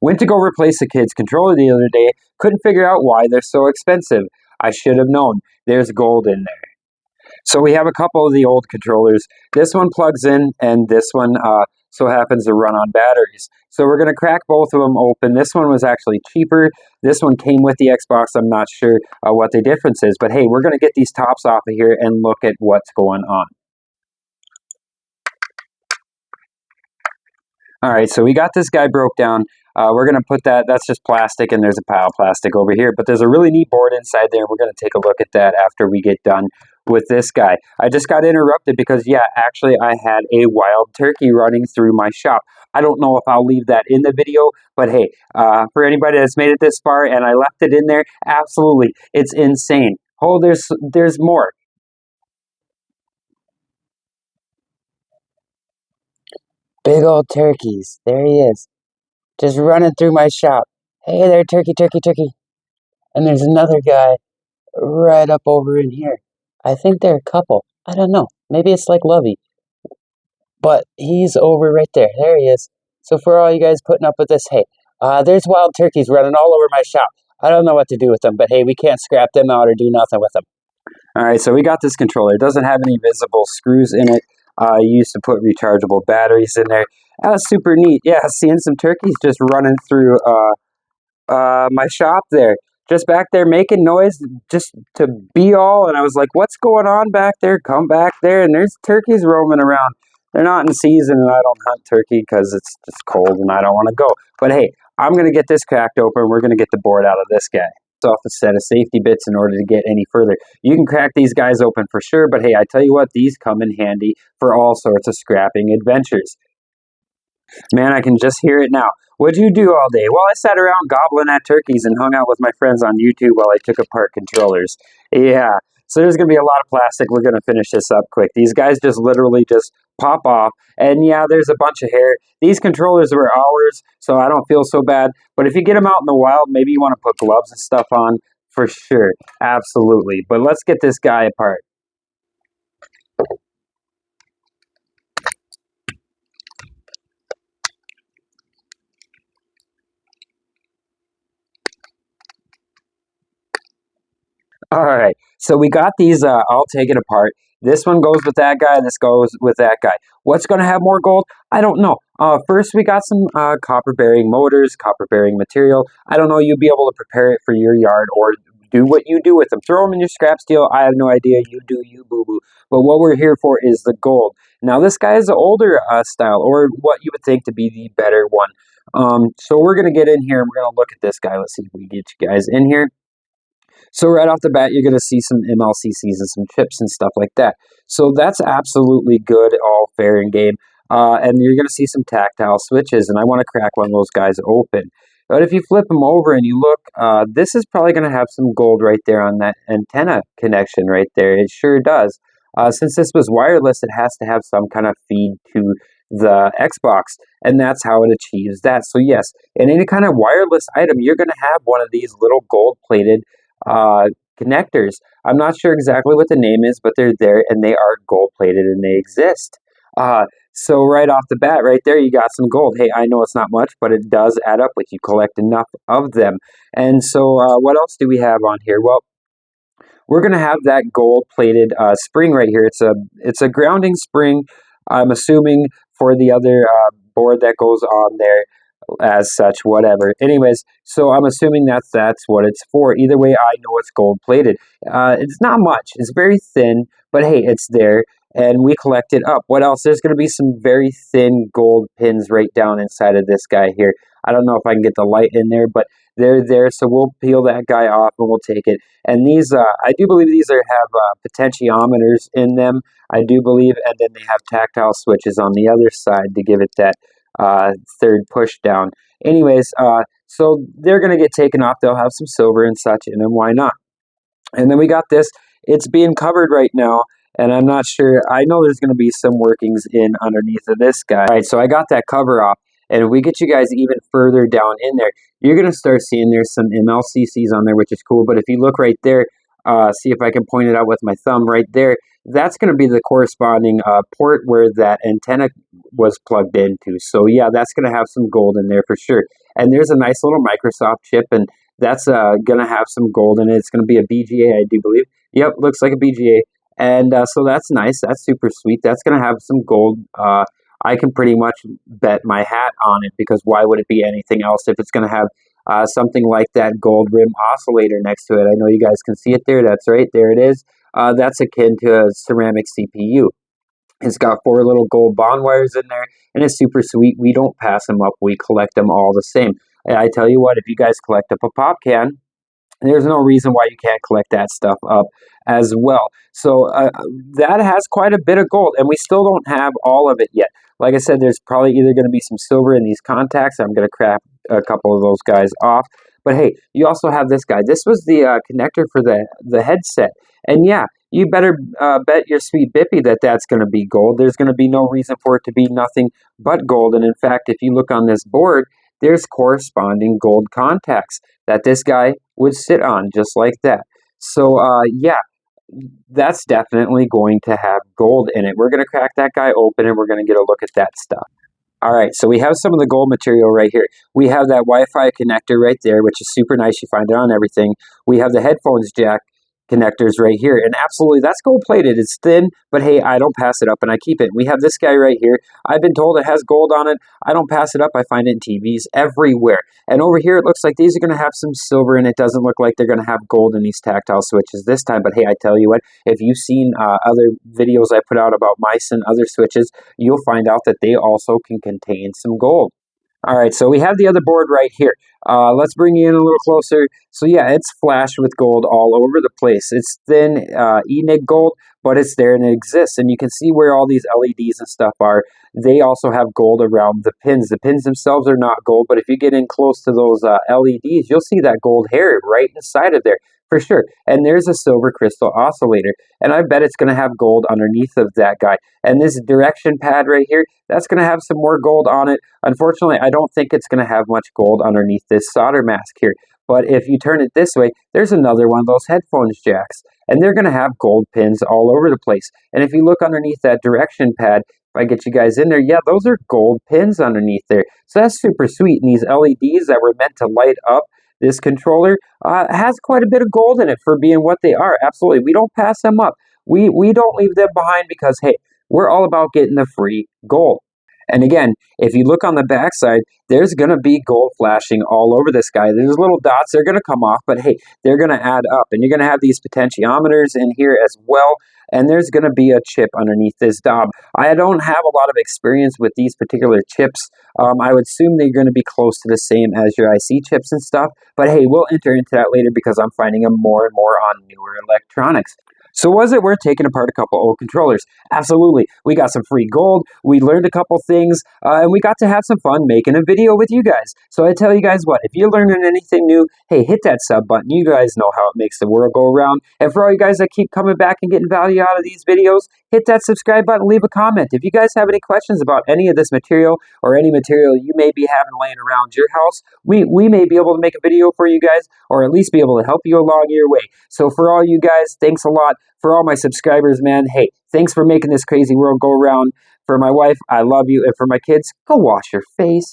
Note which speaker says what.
Speaker 1: Went to go replace the kid's controller the other day. Couldn't figure out why they're so expensive. I should have known. There's gold in there. So we have a couple of the old controllers. This one plugs in, and this one so happens to run on batteries. So we're going to crack both of them open. This one was actually cheaper. This one came with the Xbox. I'm not sure what the difference is. But hey, we're going to get these tops off of here and look at what's going on. All right, so we got this guy broke down. We're going to put that's just plastic, and there's a pile of plastic over here. But there's a really neat board inside there. We're going to take a look at that after we get done with this guy. I just got interrupted because, yeah, actually I had a wild turkey running through my shop. I don't know if I'll leave that in the video, but hey, for anybody that's made it this far and I left it in there, absolutely, it's insane. Oh, there's more. Big old turkeys. There he is. Just running through my shop. Hey there, turkey, turkey, turkey. And there's another guy right up over in here. I think they're a couple. I don't know. Maybe it's like Lovey. But he's over right there. There he is. So for all you guys putting up with this, hey, there's wild turkeys running all over my shop. I don't know what to do with them, but hey, we can't scrap them out or do nothing with them. All right, so we got this controller. It doesn't have any visible screws in it. You used to put rechargeable batteries in there. That's super neat. Yeah, seeing some turkeys just running through my shop there. Just back there making noise just to be all. And I was like, what's going on back there? Come back there. And there's turkeys roaming around. They're not in season, and I don't hunt turkey because it's just cold and I don't want to go. But hey, I'm going to get this cracked open. We're going to get the board out of this guy. Off a set of safety bits in order to get any further. You can crack these guys open for sure, but hey, I tell you what, these come in handy for all sorts of scrapping adventures. Man, I can just hear it now. What'd you do all day? Well, I sat around gobbling at turkeys and hung out with my friends on YouTube while I took apart controllers. Yeah, so there's going to be a lot of plastic. We're going to finish this up quick. These guys just literally just pop off. And yeah, there's a bunch of hair. These controllers were ours, so I don't feel so bad. But if you get them out in the wild, maybe you want to put gloves and stuff on for sure. Absolutely. But let's get this guy apart. All right, so we got these all taken apart. This one goes with that guy, and this goes with that guy. What's going to have more gold? I don't know. First, we got some copper-bearing motors, copper-bearing material. I don't know, you'll be able to prepare it for your yard or do what you do with them. Throw them in your scrap steel. I have no idea. You do you, boo-boo. But what we're here for is the gold. Now, this guy is the older style, or what you would think to be the better one. So we're going to get in here, and we're going to look at this guy. Let's see if we can get you guys in here. So right off the bat, you're going to see some MLCCs and some chips and stuff like that. So that's absolutely good, all fair and game. And you're going to see some tactile switches, and I want to crack one of those guys open. But if you flip them over and you look, this is probably going to have some gold right there on that antenna connection right there. It sure does. Since this was wireless, it has to have some kind of feed to the Xbox, and that's how it achieves that. So yes, in any kind of wireless item, you're going to have one of these little gold-plated connectors. I'm not sure exactly what the name is, but they're there and they are gold plated and they exist. So right off the bat, right there, you got some gold. Hey, I know it's not much, but it does add up if you collect enough of them. And so what else do we have on here? Well, we're going to have that gold plated spring right here. It's a grounding spring, I'm assuming, for the other board that goes on there. As such, whatever. Anyways, so I'm assuming that's what it's for. Either way, I know it's gold plated. It's not much. It's very thin, but hey, it's there, and we collect it up. What else? There's going to be some very thin gold pins right down inside of this guy here. I don't know if I can get the light in there, but they're there, so we'll peel that guy off and we'll take it. And these, I do believe these have potentiometers in them. I do believe, and then they have tactile switches on the other side to give it that third push down. Anyways, so they're going to get taken off. They'll have some silver and such in them. Why not? And then we got this. It's being covered right now, and I'm not sure. I know there's going to be some workings in underneath of this guy. All right, so I got that cover off, and if we get you guys even further down in there, you're going to start seeing there's some MLCCs on there, which is cool. But if you look right there, see if I can point it out with my thumb right there. That's going to be the corresponding port where that antenna was plugged into. So yeah, that's going to have some gold in there for sure. And there's a nice little Microsoft chip, and that's going to have some gold in it. It's going to be a BGA, I do believe. Yep, looks like a BGA. And so that's nice. That's super sweet. That's going to have some gold. I can pretty much bet my hat on it, because why would it be anything else if it's going to have something like that gold rim oscillator next to it? I know you guys can see it there. That's right. There it is. That's akin to a ceramic CPU. It's got 4 little gold bond wires in there, and it's super sweet. We don't pass them up. We collect them all the same. I tell you what, if you guys collect up a pop can, there's no reason why you can't collect that stuff up as well. So that has quite a bit of gold, and we still don't have all of it yet. Like I said, there's probably either going to be some silver in these contacts. I'm going to crack a couple of those guys off. But hey, you also have this guy. This was the connector for the headset. And yeah, you better bet your sweet bippy that that's going to be gold. There's going to be no reason for it to be nothing but gold. And in fact, if you look on this board, there's corresponding gold contacts that this guy would sit on, just like that. So yeah, that's definitely going to have gold in it. We're going to crack that guy open, and we're going to get a look at that stuff. All right, so we have some of the gold material right here. We have that Wi-Fi connector right there, which is super nice. You find it on everything. We have the headphones jack connectors right here, and absolutely, that's gold plated. It's thin, but hey, I don't pass it up, and I keep it. We have this guy right here. I've been told it has gold on it. I don't pass it up. I find it in TVs everywhere. And over here, it looks like these are going to have some silver, and it doesn't look like they're going to have gold in these tactile switches this time. But hey, I tell you what, if you've seen other videos I put out about mice and other switches, you'll find out that they also can contain some gold. All right, so we have the other board right here. Let's bring you in a little closer. So yeah, it's flashed with gold all over the place. It's thin ENIG gold, but it's there and it exists. And you can see where all these LEDs and stuff are. They also have gold around the pins. The pins themselves are not gold, but if you get in close to those LEDs, you'll see that gold hair right inside of there. For sure. And there's a silver crystal oscillator. And I bet it's going to have gold underneath of that guy. And this direction pad right here, that's going to have some more gold on it. Unfortunately, I don't think it's going to have much gold underneath this solder mask here. But if you turn it this way, there's another one of those headphones jacks. And they're going to have gold pins all over the place. And if you look underneath that direction pad, if I get you guys in there, yeah, those are gold pins underneath there. So that's super sweet. And these LEDs that were meant to light up this controller has quite a bit of gold in it for being what they are. Absolutely. We don't pass them up. We don't leave them behind because, hey, we're all about getting the free gold. And again, if you look on the backside, there's going to be gold flashing all over this guy. There's little dots. They're going to come off, but hey, they're going to add up. And you're going to have these potentiometers in here as well. And there's going to be a chip underneath this knob. I don't have a lot of experience with these particular chips. I would assume they're going to be close to the same as your IC chips and stuff. But hey, we'll enter into that later because I'm finding them more and more on newer electronics. So was it worth taking apart a couple old controllers? Absolutely. We got some free gold, we learned a couple things, and we got to have some fun making a video with you guys. So I tell you guys what, if you're learning anything new, hey, hit that sub button. You guys know how it makes the world go around. And for all you guys that keep coming back and getting value out of these videos, hit that subscribe button, leave a comment. If you guys have any questions about any of this material or any material you may be having laying around your house, we may be able to make a video for you guys or at least be able to help you along your way. So for all you guys, thanks a lot. For all my subscribers, man, hey, thanks for making this crazy world go around. For my wife, I love you. And for my kids, go wash your face.